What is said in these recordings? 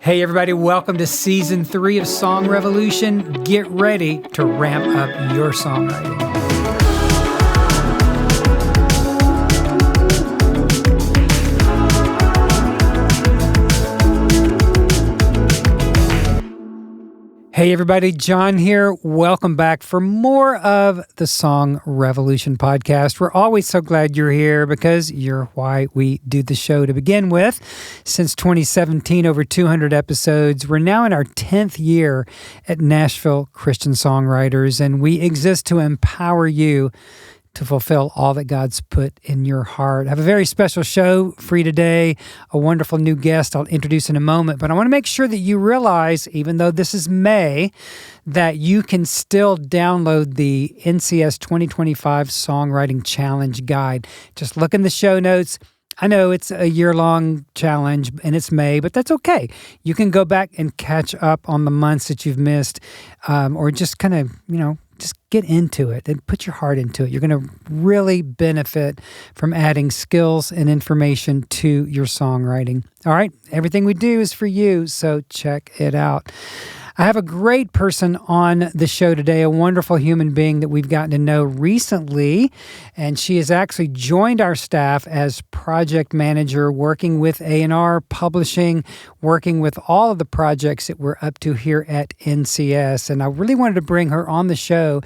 Hey everybody, welcome to Season 3 of Song Revolution. Get ready to ramp up your songwriting. Hey everybody, John here. Welcome back for more of the Song Revolution podcast. We're always so glad you're here because you're why we do the show to begin with. Since 2017, over 200 episodes. We're now in our 10th year at Nashville Christian Songwriters, and we exist to empower you to fulfill all that God's put in your heart. I have a very special show for you today, a wonderful new guest I'll introduce in a moment, but I want to make sure that you realize, even though this is May, that you can still download the NCS 2025 Songwriting Challenge Guide. Just look in the show notes. I know it's a year-long challenge and it's May, but that's okay. You can go back and catch up on the months that you've missed, or just kind of, just get into it and put your heart into it. You're going to really benefit from adding skills and information to your songwriting. All right, everything we do is for you, so check it out. I have a great person on the show today, a wonderful human being that we've gotten to know recently, and she has actually joined our staff as project manager, working with A&R, publishing, working with all of the projects that we're up to here at NCS. And I really wanted to bring her on the show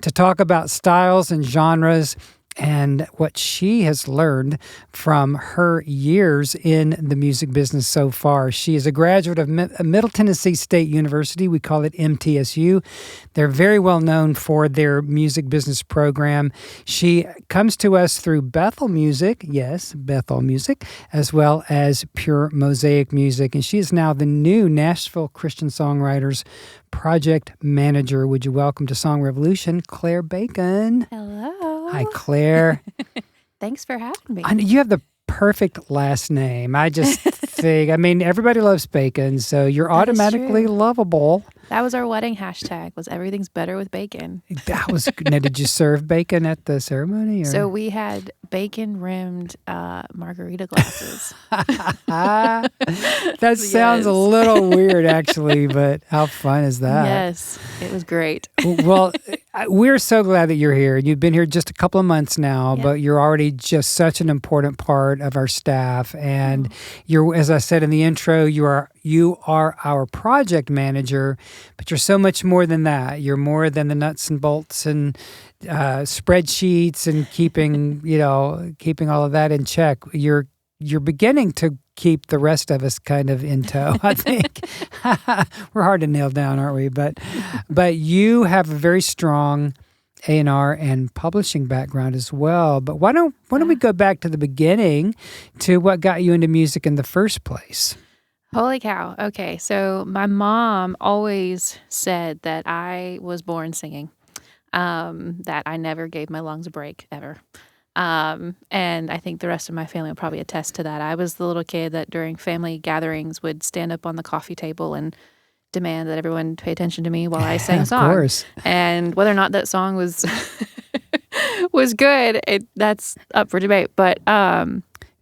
to talk about styles and genres and what she has learned from her years in the music business so far. She is a graduate of Middle Tennessee State University. We call it MTSU. They're very well known for their music business program. She comes to us through Bethel Music, yes, Bethel Music, as well as Pure Mosaic Music. And she is now the new Nashville Christian Songwriters project manager. Would you welcome to Song Revolution, Claire Bacon? Hello. Hi, Claire. Thanks for having me. You have the perfect last name. I just think, everybody loves bacon, so you're automatically lovable. That was our wedding hashtag, was everything's better with bacon. That was now, did you serve bacon at the ceremony? Or? So we had bacon-rimmed margarita glasses. That sounds a little weird, actually, but how fun is that? Yes, it was great. Well, we're so glad that you're here. You've been here just a couple of months now, but you're already just such an important part of our staff. And you're, as I said in the intro, you are our project manager, but you're so much more than that. You're more than the nuts and bolts and spreadsheets and keeping all of that in check. You're beginning to keep the rest of us kind of in tow, I think. We're hard to nail down, aren't we? But you have a very strong A&R and publishing background as well. But why don't we go back to the beginning to what got you into music in the first place? Holy cow. Okay, so my mom always said that I was born singing, that I never gave my lungs a break, ever. And I think the rest of my family will probably attest to that. I was the little kid that during family gatherings would stand up on the coffee table and demand that everyone pay attention to me while I sang a song. Of course. And whether or not that song was was good, that's up for debate. But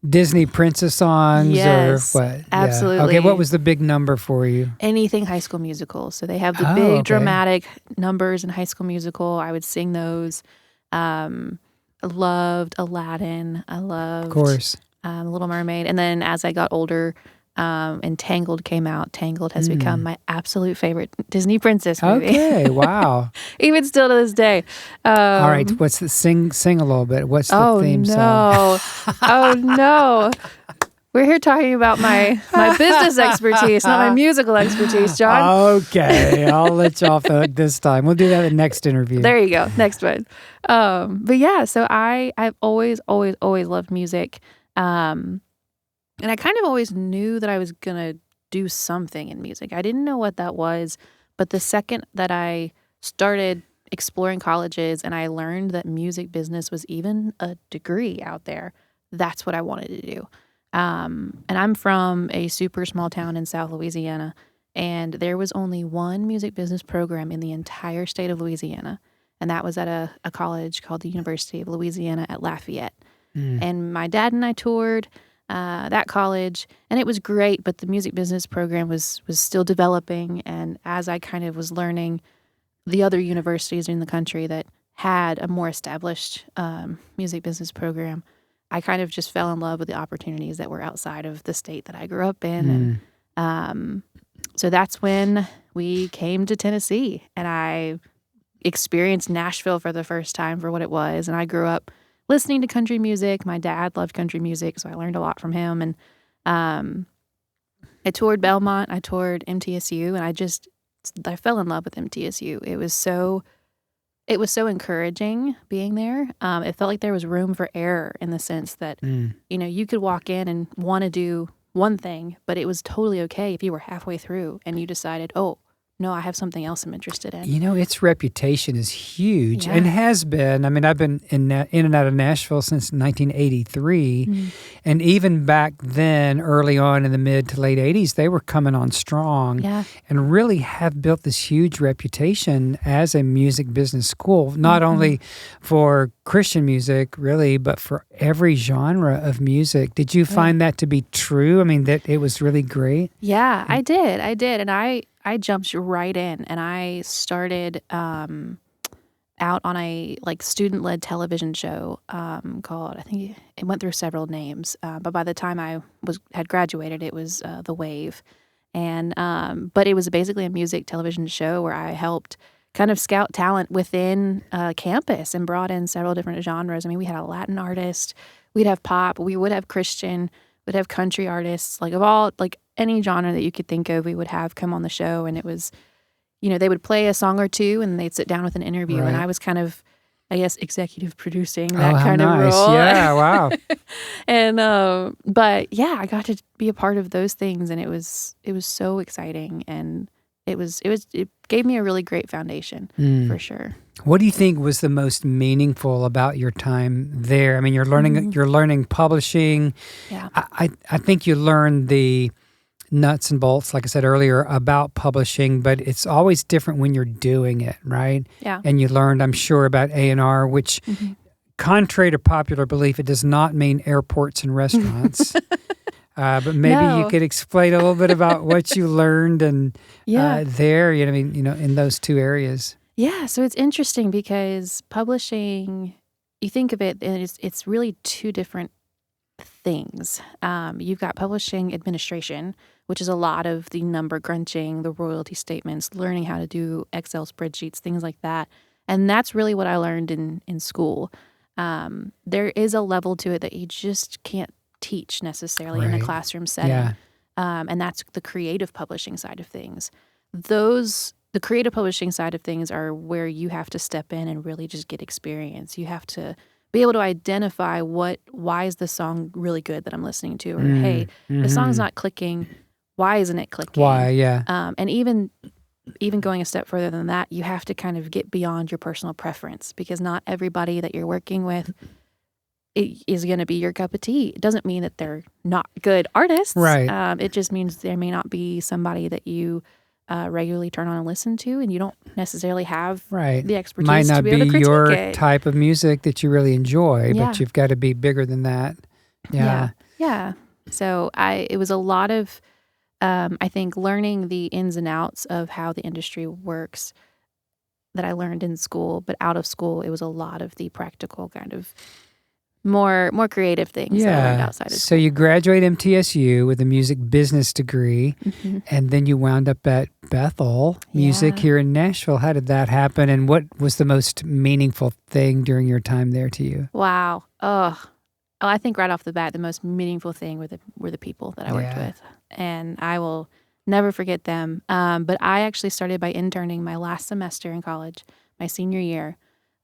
Disney princess songs, yes, or what? Absolutely. Yeah. Okay, what was the big number for you? Anything High School Musical. So they have the big dramatic numbers in High School Musical. I would sing those. I loved Aladdin. I loved, of course, Little Mermaid. And then as I got older, and Tangled came out. Tangled has become my absolute favorite Disney princess movie. Okay, wow. Even still to this day. All right, what's the sing a little bit? What's the theme song? Oh no. We're here talking about my business expertise, not my musical expertise, John. Okay, I'll let you off the hook this time. We'll do that in the next interview. There you go, next one. But yeah, so I've always loved music. And I kind of always knew that I was going to do something in music. I didn't know what that was, but the second that I started exploring colleges and I learned that music business was even a degree out there, that's what I wanted to do. And I'm from a super small town in South Louisiana, and there was only one music business program in the entire state of Louisiana, and that was at a college called the University of Louisiana at Lafayette. And my dad and I toured. that college, and it was great. But the music business program was still developing, and as I kind of was learning the other universities in the country that had a more established music business program, I kind of just fell in love with the opportunities that were outside of the state that I grew up in. And so that's when we came to Tennessee, and I experienced Nashville for the first time for what it was. And I grew up listening to country music. My dad loved country music, so I learned a lot from him. And I toured Belmont, I toured MTSU, and I fell in love with MTSU. It was so encouraging being there. It felt like there was room for error in the sense that, you could walk in and want to do one thing, but it was totally okay if you were halfway through and you decided, oh, no, I have something else I'm interested in. Its reputation is huge and has been. I mean, I've been in and out of Nashville since 1983. And even back then, early on in the mid to late 80s, they were coming on strong and really have built this huge reputation as a music business school, not only for Christian music, really, but for every genre of music. Did you find that to be true? I mean, that it was really great? Yeah, I did. And I jumped right in, and I started out on a student-led television show called, I think it went through several names, but by the time I had graduated, it was The Wave, and but it was basically a music television show where I helped kind of scout talent within campus and brought in several different genres. I mean, we had a Latin artist, we'd have pop, we would have Christian, we'd have country artists, of all any genre that you could think of, we would have come on the show. And it was, they would play a song or two and they'd sit down with an interview. Right. And I was kind of, I guess, executive producing that kind of role. Yeah, wow. And, but yeah, I got to be a part of those things, and it was so exciting. And it gave me a really great foundation for sure. What do you think was the most meaningful about your time there? I mean, you're learning publishing. Yeah. I think you learned the nuts and bolts, like I said earlier, about publishing, but it's always different when you're doing it, right? Yeah. And you learned, I'm sure, about A&R, which, contrary to popular belief, it does not mean airports and restaurants. But maybe you could explain a little bit about what you learned and there, in those two areas. Yeah, so it's interesting because publishing, you think of it, and it's really two different things. You've got publishing administration, which is a lot of the number crunching, the royalty statements, learning how to do Excel spreadsheets, things like that. And that's really what I learned in school. There is a level to it that you just can't teach necessarily in a classroom setting. Yeah. And that's the creative publishing side of things. The creative publishing side of things are where you have to step in and really just get experience. You have to be able to identify why is the song really good that I'm listening to? Or, hey, the song's not clicking. Why isn't it clicking? Why, yeah. And even going a step further than that, you have to kind of get beyond your personal preference, because not everybody that you're working with is going to be your cup of tea. It doesn't mean that they're not good artists. Right. It just means there may not be somebody that you regularly turn on and listen to, and you don't necessarily have the expertise Might not to be able to critique your it. type of music that you really enjoy, but you've got to be bigger than that. Yeah. So it was a lot of, I think, learning the ins and outs of how the industry works that I learned in school, but out of school, it was a lot of the practical kind of more creative things that I learned outside of school. So you graduate MTSU with a music business degree, and then you wound up at Bethel Music here in Nashville. How did that happen, and what was the most meaningful thing during your time there to you? Wow. Oh, I think right off the bat, the most meaningful thing were the people that I worked with, and I will never forget them. But I actually started by interning my last semester in college, my senior year.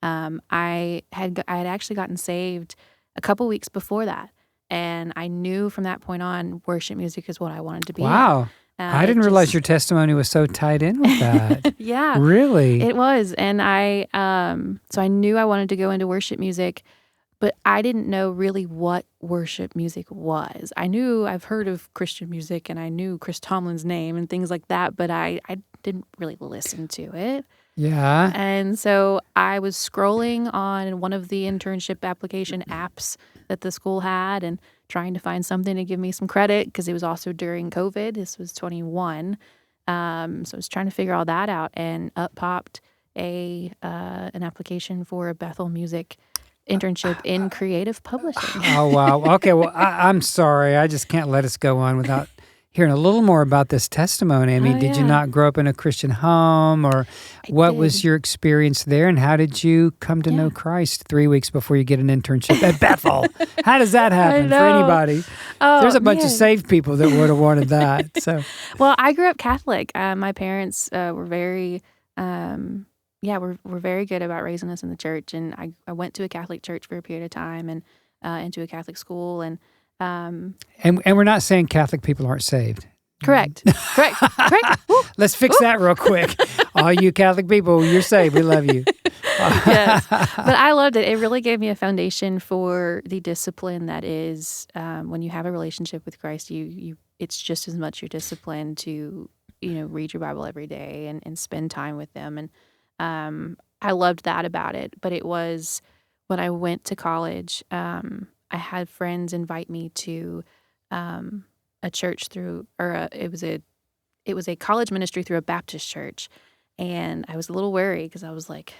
I had actually gotten saved a couple weeks before that, and I knew from that point on, worship music is what I wanted to be. Wow. I didn't realize your testimony was so tied in with that. Yeah. Really? It was. And so I knew I wanted to go into worship music, but I didn't know really what worship music was. I've heard of Christian music, and I knew Chris Tomlin's name and things like that, but I didn't really listen to it. Yeah. And so I was scrolling on one of the internship application apps that the school had and trying to find something to give me some credit because it was also during COVID. This was 21. So I was trying to figure all that out, and up popped an application for a Bethel Music internship in creative publishing. Oh, wow. Okay, well, I'm sorry. I just can't let us go on without hearing a little more about this testimony. I mean, did you not grow up in a Christian home, or what was your experience there, and how did you come to know Christ 3 weeks before you get an internship at Bethel? How does that happen for anybody? There's a bunch of saved people that would have wanted that. So, well, I grew up Catholic. My parents were very... we're very good about raising us in the church, and I went to a Catholic church for a period of time, and into a Catholic school, and we're not saying Catholic people aren't saved. Correct. Let's fix that real quick. All you Catholic people, you're saved. We love you. Yes, but I loved it. It really gave me a foundation for the discipline that is when you have a relationship with Christ. It's just as much your discipline to read your Bible every day and spend time with them. And I loved that about it. But it was when I went to college, I had friends invite me to a church it was a college ministry through a Baptist church. And I was a little wary because I was like,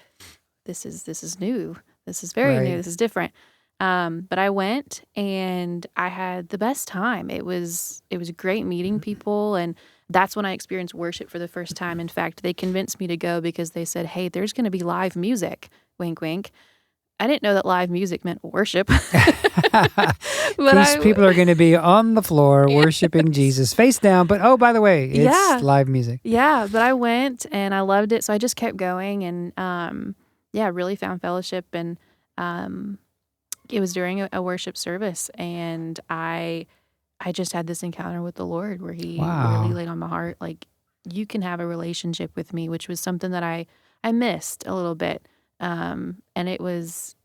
this is new. This is very new. This is different. But I went and I had the best time. It was great meeting people, and that's when I experienced worship for the first time. In fact, they convinced me to go because they said, "Hey, there's going to be live music." Wink, wink. I didn't know that live music meant worship. These people are going to be on the floor worshiping Jesus face down. But oh, by the way, it's live music. Yeah, but I went and I loved it. So I just kept going and really found fellowship. And it was during a worship service, and I just had this encounter with the Lord where He really laid on my heart, like, you can have a relationship with me, which was something that I missed a little bit. And it was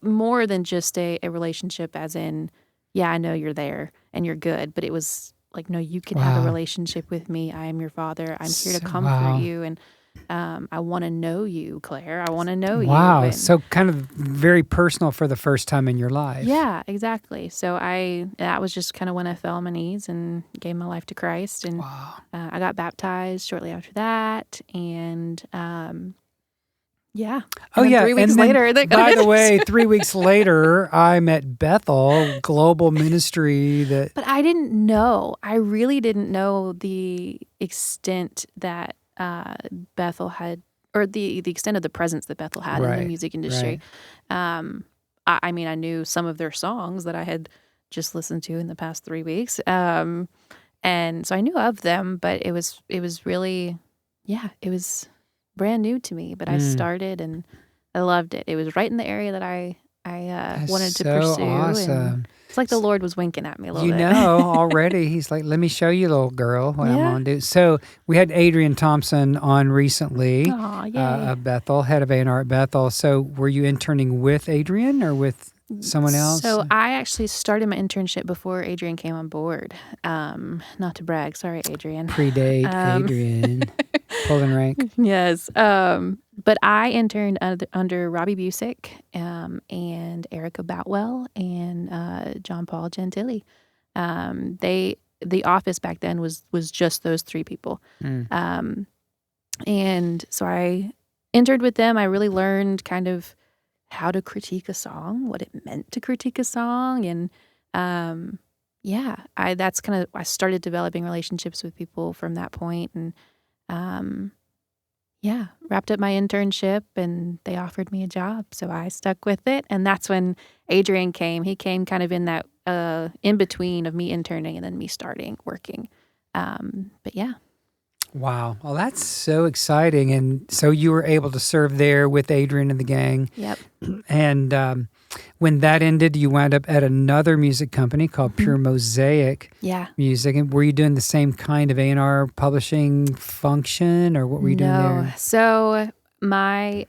more than just a relationship as in, I know you're there and you're good, but it was like, no, you can have a relationship with me. I am your Father. I'm here to comfort you. And I want to know you, Claire. I want to know you. Wow. So kind of very personal for the first time in your life. Yeah, exactly. So that was just kind of when I fell on my knees and gave my life to Christ. And I got baptized shortly after that. And 3 weeks later. By the way, 3 weeks later, I'm at Bethel Global Ministry. But I didn't know. I really didn't know the extent that Bethel had, or the extent of the presence that Bethel had in the music industry. I mean, I knew some of their songs that I had just listened to in the past 3 weeks, and so I knew of them. But it was really, it was brand new to me, but I started and I loved it. It was right in the area that I wanted to pursue. Awesome. And it's like the Lord was winking at me a little bit. Already. He's like, let me show you, little girl, what I'm going to do. So we had Adrian Thompson on recently, of Bethel, head of A&R at Bethel. So were you interning with Adrian or with someone else? So I actually started my internship before Adrian came on board. Not to brag. Sorry, Adrian. Predate Adrian. Pulling rank. Yes. But I interned under Robbie Busick and Erica Boutwell and John Paul Gentili. The office back then was just those three people. And so I interned with them. I really learned kind of how to critique a song, what it meant to critique a song. And I started developing relationships with people from that point. And wrapped up my internship and they offered me a job. So I stuck with it. And that's when Adrian came. He came kind of in that in between of me interning and then me starting working. But yeah. Wow. Well, that's so exciting. And so you were able to serve there with Adrian and the gang. Yep. And when that ended, you wound up at another music company called Pure Mosaic Music. And were you doing the same kind of A&R publishing function, or what were you doing there? No. So my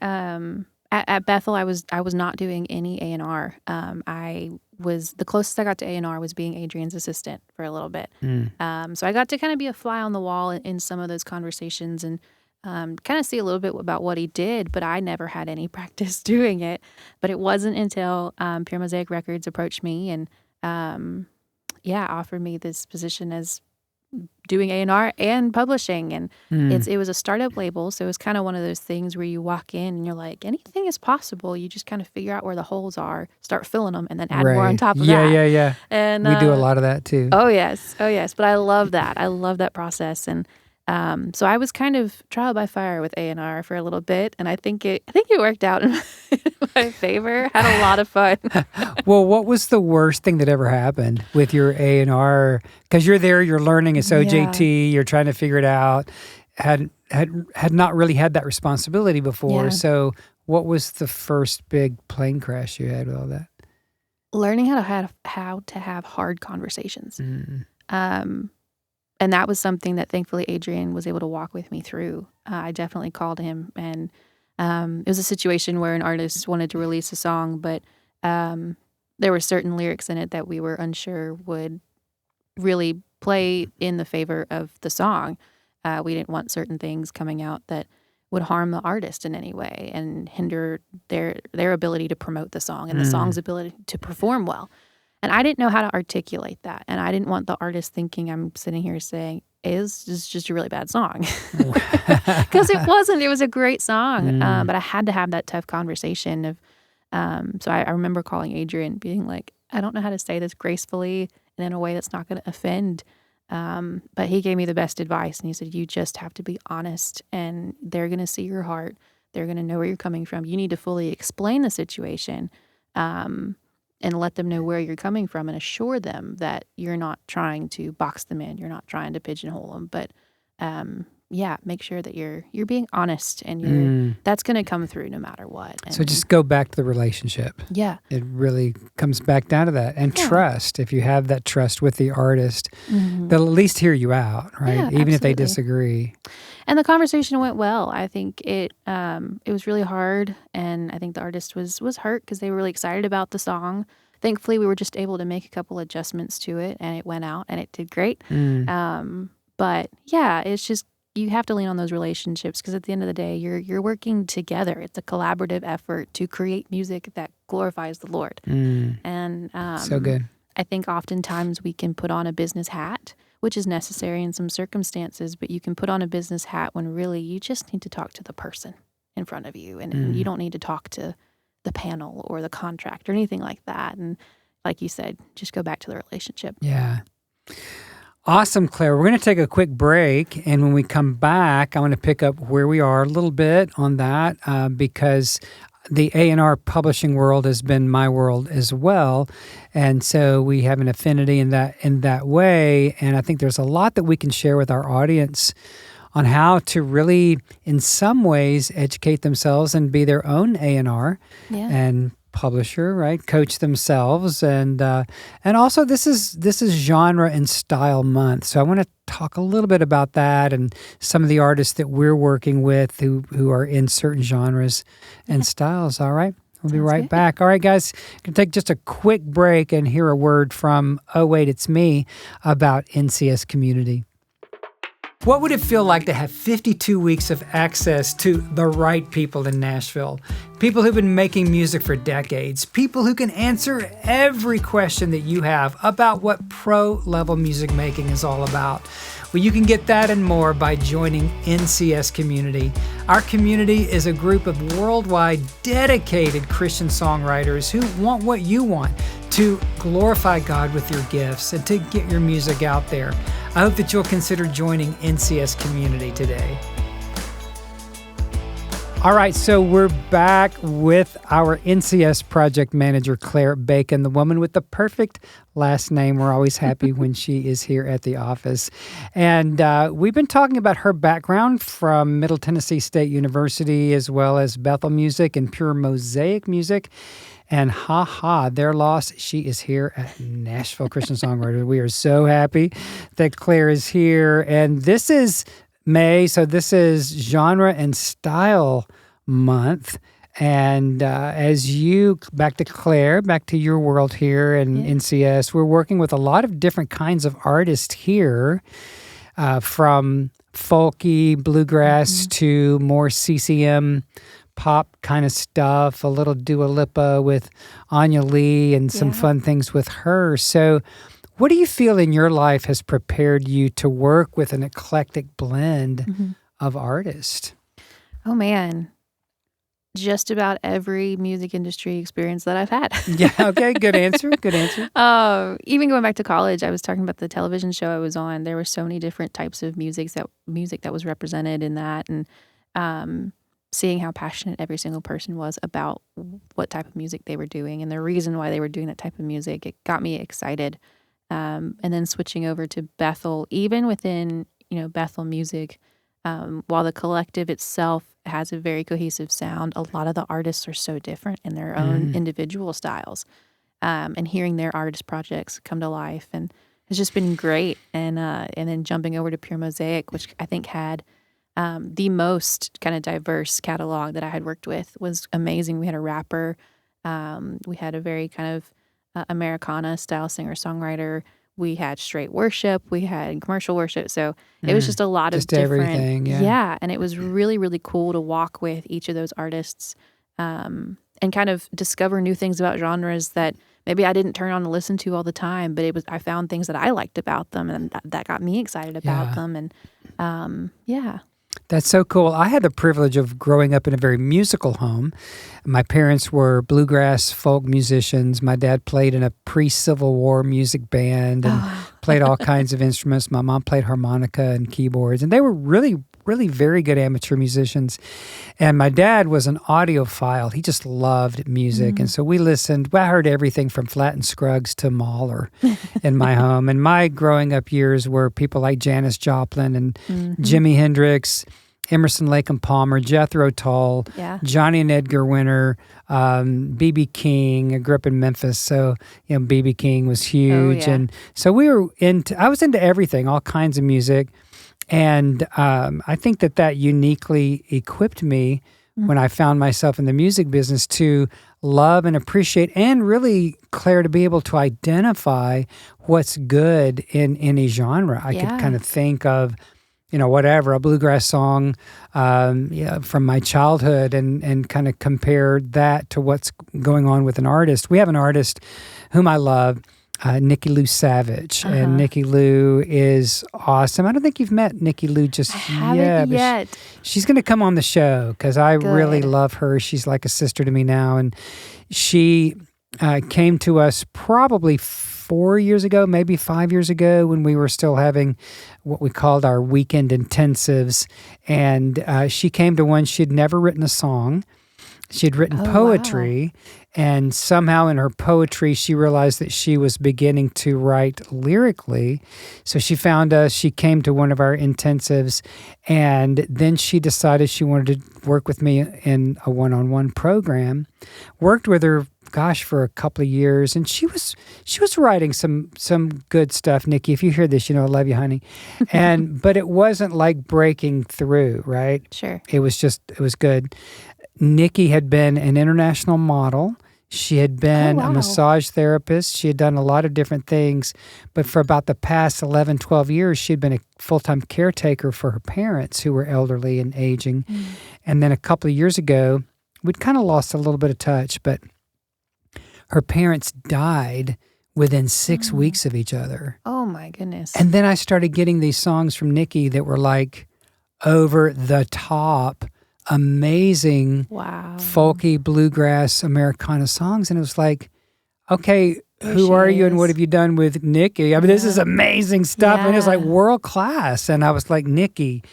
at Bethel, I was not doing any A&R. I was the closest I got to A&R was being Adrian's assistant for a little bit. So I got to kind of be a fly on the wall in some of those conversations and kind of see a little bit about what he did, but I never had any practice doing it. But it wasn't until Pure Mosaic Records approached me and offered me this position as doing A&R and publishing. And it was a startup label. So it was kind of one of those things where you walk in and you're like, anything is possible. You just kind of figure out where the holes are, start filling them, and then add more on top of that. Yeah. And we do a lot of that too. Oh, yes. But I love that. I love that process. And so I was kind of trial by fire with A&R for a little bit, and I think it worked out in my favor. Had a lot of fun. Well, what was the worst thing that ever happened with your A&R? Because you're there, you're learning, it's OJT, you're trying to figure it out. Had not really had that responsibility before. Yeah. So, what was the first big plane crash you had with all that? Learning how to have hard conversations. And that was something that thankfully Adrian was able to walk with me through. I definitely called him, and it was a situation where an artist wanted to release a song, but there were certain lyrics in it that we were unsure would really play in the favor of the song. We didn't want certain things coming out that would harm the artist in any way and hinder their ability to promote the song and the song's ability to perform well. And I didn't know how to articulate that. And I didn't want the artist thinking I'm sitting here saying, this is just a really bad song. Because it wasn't. It was a great song. But I had to have that tough conversation of, so I remember calling Adrian being like, I don't know how to say this gracefully and in a way that's not going to offend. But he gave me the best advice. And he said, you just have to be honest, and they're going to see your heart. They're going to know where you're coming from. You need to fully explain the situation. And let them know where you're coming from and assure them that you're not trying to box them in. You're not trying to pigeonhole them. But, make sure that you're being honest, and that's going to come through no matter what. And so just go back to the relationship. Yeah. It really comes back down to that. And trust. If you have that trust with the artist, they'll at least hear you out, right? Yeah, even if they absolutely. disagree. And the conversation went well. I think it was really hard, and I think the artist was hurt because they were really excited about the song. Thankfully, we were just able to make a couple adjustments to it, and it went out, and it did great. But yeah, it's just you have to lean on those relationships because at the end of the day, you're working together. It's a collaborative effort to create music that glorifies the Lord. And so good. I think oftentimes we can put on a business hat, which is necessary in some circumstances, but you can put on a business hat when really you just need to talk to the person in front of you, and you don't need to talk to the panel or the contract or anything like that. And like you said, just go back to the relationship. Yeah. Awesome, Claire. We're going to take a quick break, and when we come back, I want to pick up where we are a little bit on that because the A&R publishing world has been my world as well, and so we have an affinity in that way, and I think there's a lot that we can share with our audience on how to really, in some ways, educate themselves and be their own A&R and publisher, right? Coach themselves, and also this is genre and style month. So I want to talk a little bit about that and some of the artists that we're working with who are in certain genres and styles. All right. We'll be right back. All right, guys, going to take just a quick break and hear a word from Oh Wait, It's Me about NCS Community. What would it feel like to have 52 weeks of access to the right people in Nashville? People who've been making music for decades. People who can answer every question that you have about what pro-level music making is all about. Well, you can get that and more by joining NCS Community. Our community is a group of worldwide dedicated Christian songwriters who want what you want, to glorify God with your gifts and to get your music out there. I hope that you'll consider joining NCS Community today. All right, so we're back with our NCS project manager, Claire Bacon, the woman with the perfect last name. We're always happy when she is here at the office. And we've been talking about her background from Middle Tennessee State University, as well as Bethel Music and Pure Mosaic Music. And their loss, she is here at Nashville Christian Songwriter. We are so happy that Claire is here. And this is May, so this is Genre and Style Month. And as you, back to Claire, back to your world here in NCS, we're working with a lot of different kinds of artists here, from folky, bluegrass to more CCM pop kind of stuff, a little Dua Lipa with Anya Lee and some fun things with her. So what do you feel in your life has prepared you to work with an eclectic blend of artists? Oh, man. Just about every music industry experience that I've had. Yeah, okay, good answer, good answer. Even going back to college, I was talking about the television show I was on. There were so many different types of music that was represented in that, and seeing how passionate every single person was about what type of music they were doing and the reason why they were doing that type of music. It got me excited. And then switching over to Bethel, even within, Bethel music, while the collective itself has a very cohesive sound, a lot of the artists are so different in their own individual styles. And hearing their artist projects come to life, and it's just been great. And then jumping over to Pure Mosaic, which I think had the most kind of diverse catalog that I had worked with, was amazing. We had a rapper, we had a very kind of Americana style singer-songwriter. We had straight worship. We had commercial worship. So it was just a lot of different. Everything, yeah. And it was really, really cool to walk with each of those artists and kind of discover new things about genres that maybe I didn't turn on to listen to all the time, but I found things that I liked about them, and that got me excited about them. And That's so cool. I had the privilege of growing up in a very musical home. My parents were bluegrass folk musicians. My dad played in a pre-Civil War music band and played all kinds of instruments. My mom played harmonica and keyboards, and they were really, really very good amateur musicians. And my dad was an audiophile. He just loved music. And so we listened. I heard everything from Flat and Scruggs to Mahler in my home. And my growing up years were people like Janis Joplin and Jimi Hendrix, Emerson, Lake and Palmer, Jethro Tull, Johnny and Edgar Winter, B.B. King. I grew up in Memphis, so B.B. King was huge. And so I was into everything, all kinds of music. And I think that uniquely equipped me when I found myself in the music business to love and appreciate, and really, Claire, to be able to identify what's good in any genre. I could kind of think of, whatever, a bluegrass song from my childhood and kind of compare that to what's going on with an artist. We have an artist whom I love, Nikki Lou Savage. And Nikki Lou is awesome. I don't think you've met Nikki Lou just haven't yet. She's going to come on the show because I really love her. She's like a sister to me now. And she came to us probably 4 years ago, maybe 5 years ago, when we were still having what we called our weekend intensives. And she came to one. She had never written a song. She had written poetry, and somehow in her poetry, she realized that she was beginning to write lyrically. So she found us, she came to one of our intensives, and then she decided she wanted to work with me in a one-on-one program. Worked with her, for a couple of years, and she was writing some good stuff. Nikki, if you hear this, I love you, honey. But it wasn't like breaking through, right? Sure. It was good. Nikki had been an international model. She had been a massage therapist. She had done a lot of different things. But for about the past 11, 12 years, she had been a full-time caretaker for her parents who were elderly and aging. And then a couple of years ago, we'd kind of lost a little bit of touch, but her parents died within 6 weeks of each other. Oh, my goodness. And then I started getting these songs from Nikki that were like over the top, amazing, folky, bluegrass, Americana songs. And it was like, okay, who are you and what have you done with Nikki? I mean, this is amazing stuff. And it was like world class. And I was like, Nikki,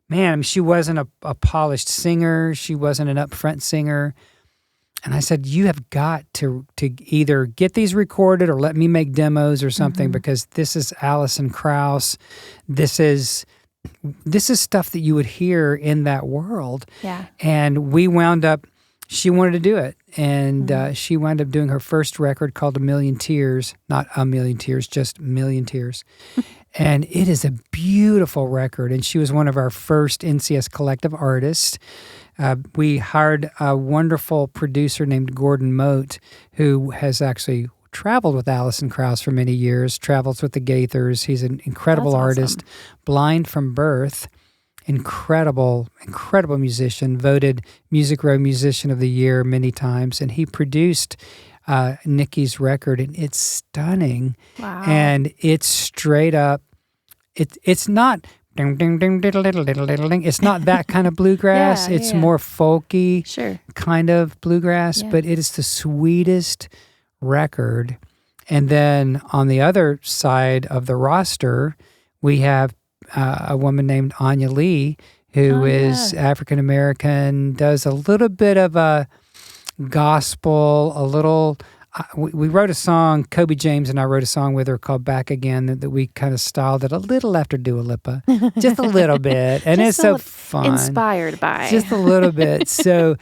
man, she wasn't a polished singer. She wasn't an upfront singer. And I said, you have got to either get these recorded or let me make demos or something, because this is Alison Krauss. This is stuff that you would hear in that world. Yeah. And she wanted to do it. And she wound up doing her first record called A Million Tears. Not A Million Tears, just Million Tears. And it is a beautiful record. And she was one of our first NCS Collective artists. We hired a wonderful producer named Gordon Moat, who has actually traveled with Alison Krauss for many years, travels with the Gaithers. He's an incredible artist, blind from birth. incredible musician, voted Music Row Musician of the Year many times, and he produced Nikki's record, and it's stunning. Wow. And it's straight up. It's not ding ding ding diddle diddle diddle diddle ding. It's not that kind of bluegrass. It's more folky kind of bluegrass, but it is the sweetest record. And then on the other side of the roster, we have a woman named Anya Lee, who is African American, does a little bit of a gospel, a little. We wrote a song, Kobe James and I wrote a song with her called Back Again that we kind of styled it a little after Dua Lipa, just a little bit. And it's so fun. Inspired by. Just a little bit. So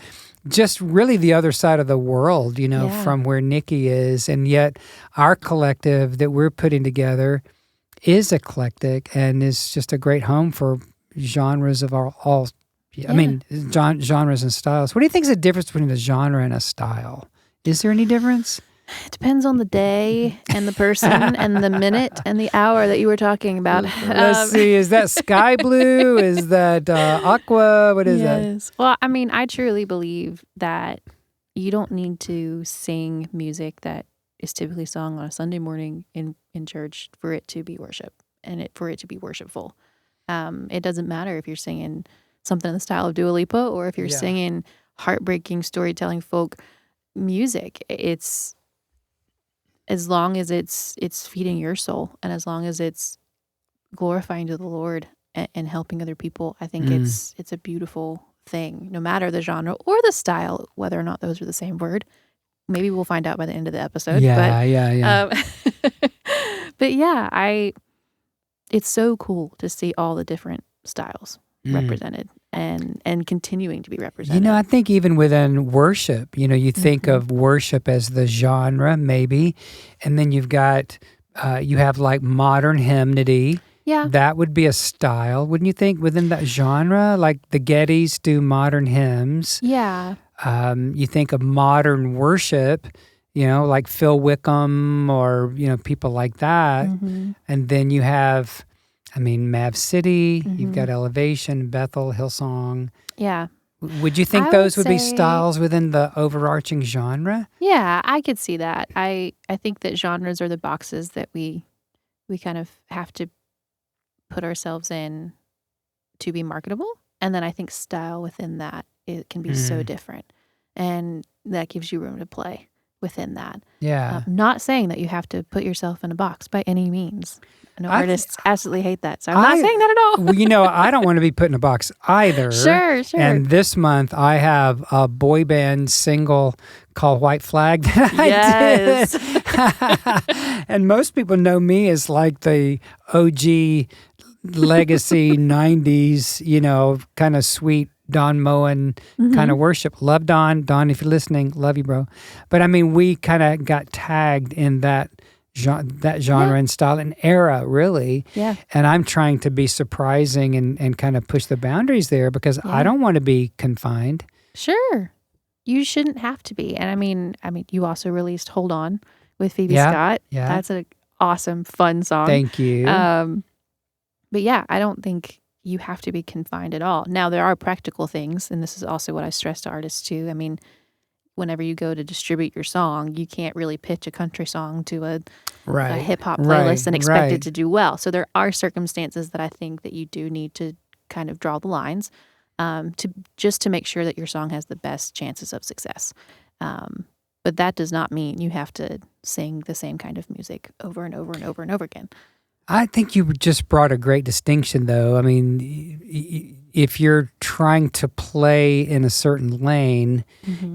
just really the other side of the world, from where Nikki is. And yet our collective that we're putting together is eclectic and is just a great home for genres of all genres and styles. What do you think is the difference between a genre and a style? Is there any difference? It depends on the day and the person and the minute and the hour that you were talking about. Let's see. Is that sky blue? Is that aqua? What is that? Well, I mean, I truly believe that you don't need to sing music that is typically sung on a Sunday morning in church for it to be worship and for it to be worshipful. It doesn't matter if you're singing something in the style of Dua Lipa or if you're singing heartbreaking storytelling folk music. It's as long as it's feeding your soul and as long as it's glorifying to the Lord and helping other people, I think it's a beautiful thing, no matter the genre or the style, whether or not those are the same word. Maybe we'll find out by the end of the episode. But it's so cool to see all the different styles represented and continuing to be represented. I think even within worship, you think of worship as the genre, maybe, and then you've got, you have like modern hymnody. Yeah. That would be a style, wouldn't you think, within that genre? Like the Gettys do modern hymns. Yeah. You think of modern worship, like Phil Wickham or, people like that. And then you have, Mav City, you've got Elevation, Bethel, Hillsong. Yeah. Would you think those would be styles within the overarching genre? Yeah, I could see that. I think that genres are the boxes that we kind of have to put ourselves in to be marketable. And then I think style within that, it can be so different. And that gives you room to play within that. Yeah. Not saying that you have to put yourself in a box by any means. I know artists absolutely hate that. So I'm not saying that at all. Well, I don't want to be put in a box either. Sure. And this month I have a boy band single called White Flag that I did. And most people know me as like the OG legacy 90s, kind of sweet Don Moen kind of worship. Love Don. Don, if you're listening, love you, bro. But we kind of got tagged in that genre and style and era, really. Yeah. And I'm trying to be surprising and kind of push the boundaries there because I don't want to be confined. Sure. You shouldn't have to be. And I mean, you also released Hold On with Phoebe Scott. Yeah. That's an awesome, fun song. Thank you. But I don't think you have to be confined at all. Now, there are practical things, and this is also what I stress to artists too. Whenever you go to distribute your song, you can't really pitch a country song to a hip-hop playlist and expect it to do well. So there are circumstances that I think that you do need to kind of draw the lines to make sure that your song has the best chances of success. But that does not mean you have to sing the same kind of music over and over and over and over again. I think you just brought a great distinction, though. If you're trying to play in a certain lane,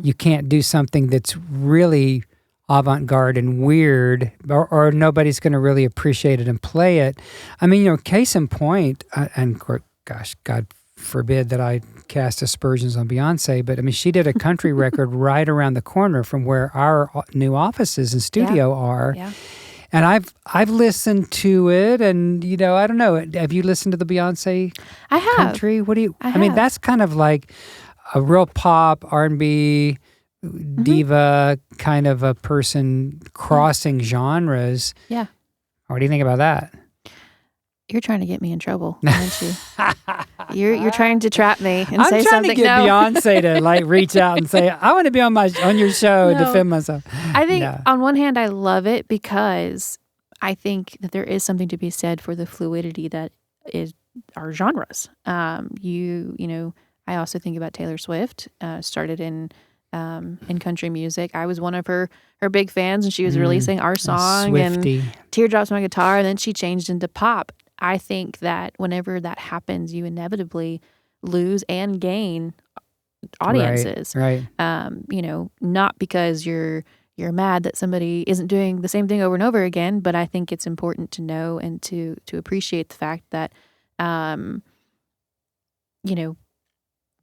you can't do something that's really avant-garde and weird, or nobody's going to really appreciate it and play it. Case in point, and gosh, God forbid that I cast aspersions on Beyonce, but she did a country record right around the corner from where our new offices and studio are. Yeah. And I've listened to it, and I don't know. Have you listened to the Beyonce I have. country? What do you? That's kind of like a real pop R&B diva kind of a person crossing genres. Yeah. What do you think about that? You're trying to get me in trouble, aren't you? You're trying to trap me and say something. I'm trying to get Beyonce to like reach out and say, I want to be on your show and defend myself. I think on one hand, I love it because I think that there is something to be said for the fluidity that is our genres. You know, I also think about Taylor Swift. Started in country music. I was one of her big fans, and she was releasing Our Song and Teardrops on My Guitar, and then she changed into pop. I think that whenever that happens, you inevitably lose and gain audiences. Right. You know, not because you're mad that somebody isn't doing the same thing over and over again, but I think it's important to know and to appreciate the fact that, you know,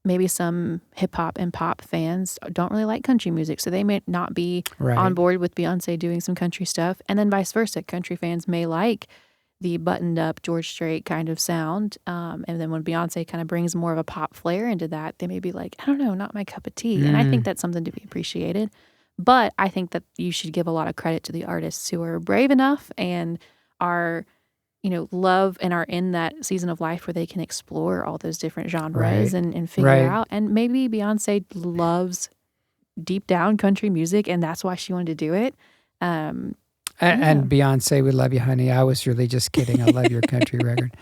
maybe some hip hop and pop fans don't really like country music, so they may not be on board with Beyonce doing some country stuff, and then vice versa. Country fans may like the buttoned up George Strait kind of sound, and then when Beyonce kind of brings more of a pop flair into that, they may be like, I don't know, not my cup of tea. And I think that's something to be appreciated. But I think that you should give a lot of credit to the artists who are brave enough and are, you know, love and are in that season of life where they can explore all those different genres and figure out. And maybe Beyonce loves deep down country music, and that's why she wanted to do it. And Beyonce, we love you, honey. I was really just kidding. I love your country record.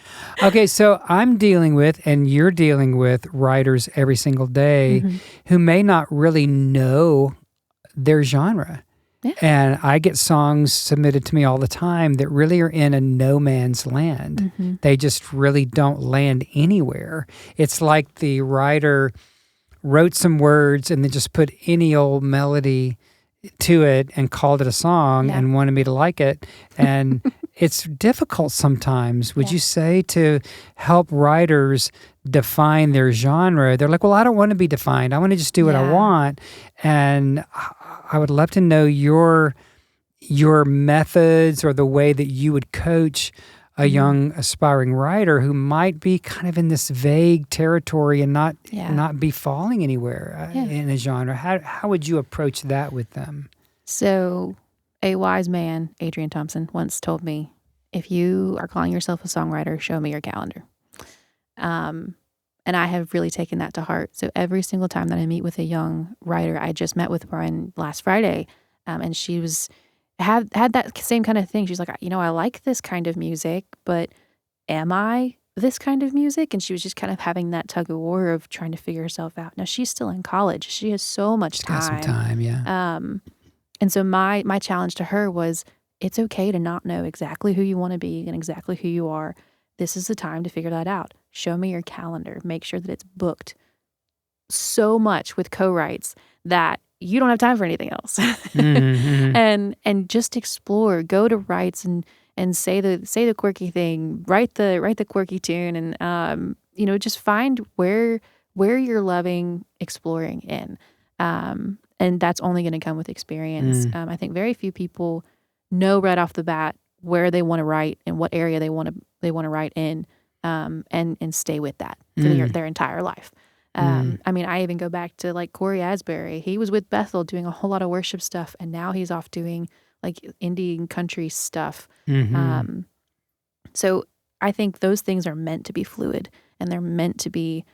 Okay, so I'm dealing with, and you're dealing with, writers every single day who may not really know their genre. Yeah. And I get songs submitted to me all the time that really are in a no man's land. They just really don't land anywhere. It's like the writer wrote some words and then just put any old melody to it and called it a song and wanted me to like it. And it's difficult sometimes, would you say, to help writers define their genre? They're like, well, I don't want to be defined. I want to just do what I want. And I would love to know your methods or the way that you would coach a young aspiring writer who might be kind of in this vague territory and not be falling anywhere in a genre. How would you approach that with them? So a wise man, Adrian Thompson, once told me, if you are calling yourself a songwriter, show me your calendar. And I have really taken that to heart. So every single time that I meet with a young writer, I just met with Brian last Friday, and she had that same kind of thing. She's like, you know, I like this kind of music, but am I this kind of music? And she was just kind of having that tug of war of trying to figure herself out. Now she's still in college. She has so much time. Got some time, yeah. And so my challenge to her was, it's okay to not know exactly who you want to be and exactly who you are. This is the time to figure that out. Show me your calendar. Make sure that it's booked so much with co-writes that you don't have time for anything else. And just explore. Go to writes and say the quirky thing. Write the quirky tune, and you know, just find where you're loving exploring in. And that's only going to come with experience. I think very few people know right off the bat where they want to write and what area they want to write in, and stay with that for their entire life. I mean, I even go back to like Corey Asbury. He was with Bethel doing a whole lot of worship stuff, and now he's off doing like indie and country stuff. So I think those things are meant to be fluid, and they're meant to be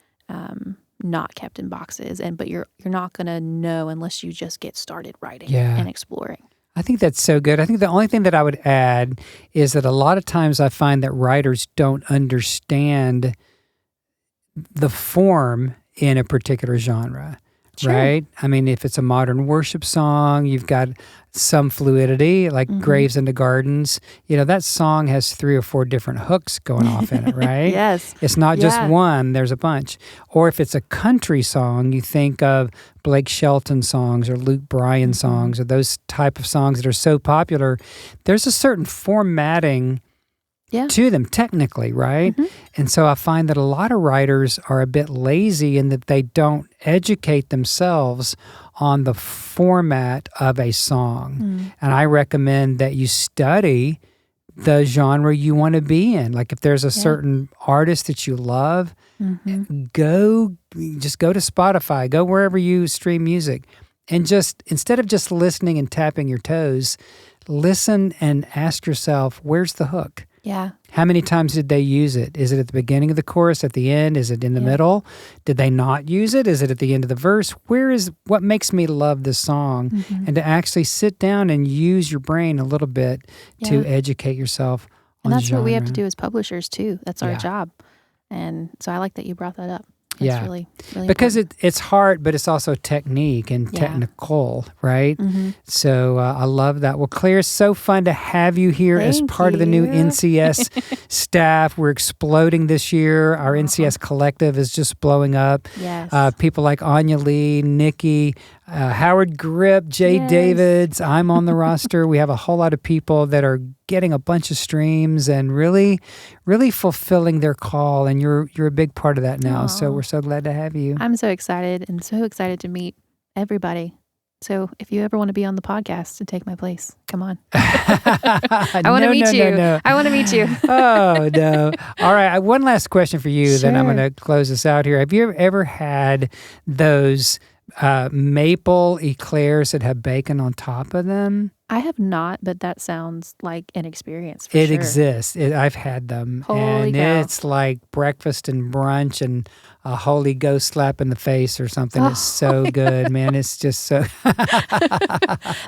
not kept in boxes. But you're not going to know unless you just get started writing and exploring. I think that's so good. I think the only thing that I would add is that a lot of times I find that writers don't understand the form in a particular genre, right? I mean, if it's a modern worship song, you've got some fluidity, like Graves into Gardens. You know, that song has 3 or 4 different hooks going off in it, right? Yes. It's not just one, there's a bunch. Or if it's a country song, you think of Blake Shelton songs or Luke Bryan songs or those type of songs that are so popular. There's a certain formatting to them technically, right? And so I find that a lot of writers are a bit lazy in that they don't educate themselves on the format of a song. And I recommend that you study the genre you want to be in. Like if there's a certain artist that you love, just go to Spotify, go wherever you stream music, and just instead of just listening and tapping your toes, listen and ask yourself, where's the hook? Yeah. How many times did they use it? Is it at the beginning of the chorus, at the end? Is it in the middle? Did they not use it? Is it at the end of the verse? What makes me love this song? Mm-hmm. And to actually sit down and use your brain a little bit to educate yourself on And that's genre. what we have to do as publishers too. That's our job. And so I like that you brought that up. That's really because important. it's hard, but it's also technique and technical, right? Mm-hmm. So I love that. Well, Claire, it's so fun to have you here as part of the new NCS staff. We're exploding this year. Our NCS collective is just blowing up. Yes. People like Anya Lee, Nikki, Howard Grip, Jay Davids. I'm on the roster. We have a whole lot of people that are getting a bunch of streams and really, really fulfilling their call. And you're a big part of that now. So we're so glad to have you. I'm so excited and so excited to meet everybody. So if you ever want to be on the podcast and take my place, come on. I want to meet you. No. I want to meet you. Oh, no. All right. One last question for you, then I'm going to close this out here. Have you ever had those maple eclairs that have bacon on top of them? I have not, but that sounds like an experience for It sure. exists. I've had them. Holy cow. It's like breakfast and brunch and a Holy Ghost slap in the face or something. It's so good, man. It's just so...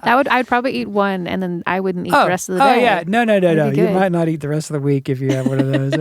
I'd probably eat one and then I wouldn't eat the rest of the day. Oh, yeah. No. That'd be You good. might not eat the rest of the week if you have one of those.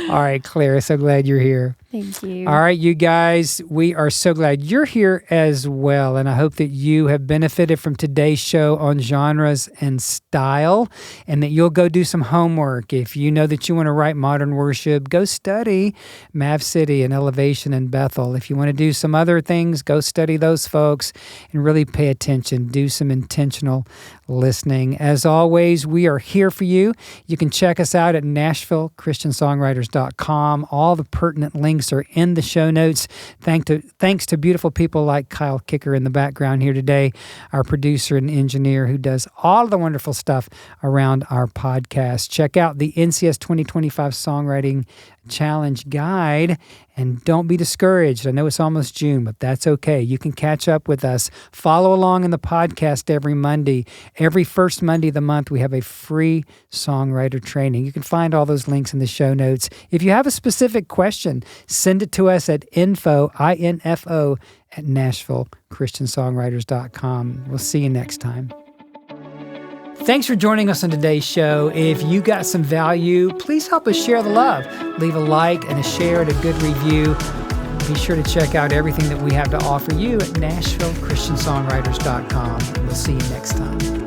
All right, Claire, so glad you're here. Thank you. All right, you guys, we are so glad you're here as well. And I hope that you have benefited from today's show on genres and style and that you'll go do some homework. If you know that you want to write modern worship, go study Mav City and Elevation and Bethel. If you want to do some other things, go study those folks and really pay attention. Do some intentional listening. As always, we are here for you. You can check us out at NashvilleChristianSongwriters.com. All the pertinent links are in the show notes. Thanks to beautiful people like Kyle Kicker in the background here today, our producer and engineer who does all the wonderful stuff around our podcast. Check out the NCS 2025 Songwriting Challenge Guide, and don't be discouraged. I know it's almost June, but that's okay. You can catch up with us. Follow along in the podcast every Monday. Every first Monday of the month, we have a free songwriter training. You can find all those links in the show notes. If you have a specific question, send it to us at info at NashvilleChristianSongwriters.com. We'll see you next time. Thanks for joining us on today's show. If you got some value, please help us share the love. Leave a like and a share and a good review. Be sure to check out everything that we have to offer you at NashvilleChristianSongwriters.com. We'll see you next time.